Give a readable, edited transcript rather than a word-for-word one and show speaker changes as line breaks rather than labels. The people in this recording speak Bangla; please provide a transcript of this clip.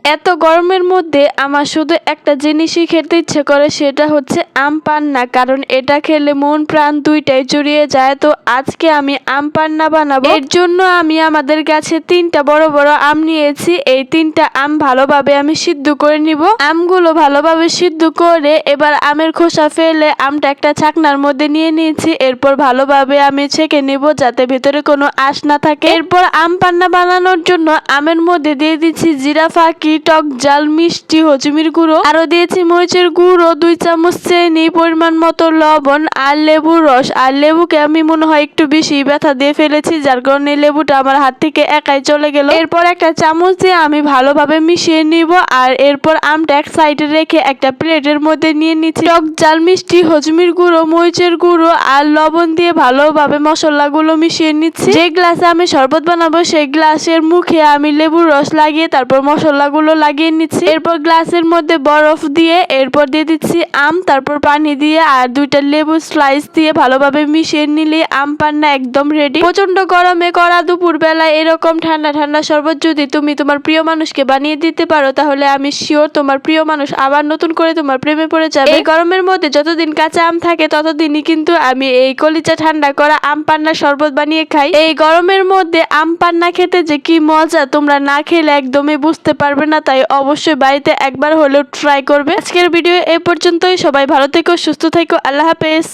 এত গরমের মধ্যে আমার শুধু একটা জিনিসই খেতে ইচ্ছে করে, সেটা হচ্ছে আম পান্না। কারণ এটা খেলে মন প্রাণ দুইটাই জুড়িয়ে যায়। তো আজকে আমি আম পান্না বানাবো। এর জন্য আমি আমাদের গাছে 3টা বড় বড় আম নিয়েছি। এই 3টা আম ভালোভাবে আমি সিদ্ধ করে নিব। আমগুলো ভালোভাবে সিদ্ধ করে এবার আমের খোসা ফেলে আমটা একটা ছাকনার মধ্যে নিয়ে নিয়েছি। এরপর ভালোভাবে আমি ছেঁকে নিব যাতে ভিতরে কোনো আঁশ না থাকে। এরপর আম পান্না বানানোর জন্য আমের মধ্যে দিয়ে দিচ্ছি জিরা ফাঁকি, টক ঝাল, মিষ্টি, হজমির গুঁড়ো, আরো দিয়েছি মরিচের গুঁড়ো, 2 চামচ চিনি, পরিমাণ মতো লবণ আর লেবুর রস। আর লেবুকে আমি মনে হয় একটু বেশি ব্যথা দিয়ে ফেলেছি, যার কারণে লেবুটা আমার হাত থেকে একাই চলে গেল। এরপর একটা চামচ দিয়ে আমি ভালোভাবে মিশিয়ে নিব। আর এরপর আমটা এক সাইডে রেখে একটা প্লেটের মধ্যে নিয়ে নিচ্ছি। টক ঝাল, মিষ্টি, হজমির গুঁড়ো, মরিচের গুঁড়ো আর লবণ দিয়ে ভালোভাবে মশলাগুলো মিশিয়ে নিচ্ছি। যে গ্লাসে আমি শরবত বানাবো সেই গ্লাসের মুখে আমি লেবুর রস লাগিয়ে তারপর মশলাগুলো লাগিয়ে নিচ্ছি। এরপর গ্লাসের মধ্যে বরফ দিয়ে এরপর দিয়ে দিচ্ছি আম, তারপর পানি দিয়ে আর 2টা লেবু স্লাইস দিয়ে ভালোভাবে মিশিয়ে নিলে আম পান্না একদম রেডি। প্রচন্ড গরমে কড়া দুপুর বেলায় এরকম ঠান্ডা ঠান্ডা শরবত যদি তুমি তোমার প্রিয় মানুষকে বানিয়ে দিতে পারো, তাহলে আমি শিওর তোমার প্রিয় মানুষ আবার নতুন করে তোমার প্রেমে পড়ে যাবে। এই গরমের মধ্যে যতদিন কাঁচা আম থাকে ততদিনই কিন্তু আমি এই কলিজা ঠান্ডা করা আম পান্নার শরবত বানিয়ে খাই। এই গরমের মধ্যে আম পান্না খেতে যে কি মজা, তোমরা না খেলে একদমই বুঝতে পারবে না। তাই অবশ্যই বাড়িতে একবার হলেও ট্রাই করবে। আজকের ভিডিও এই পর্যন্তই। সবাই ভালো থেকো, সুস্থ থেকো, আল্লাহ হাফেজ।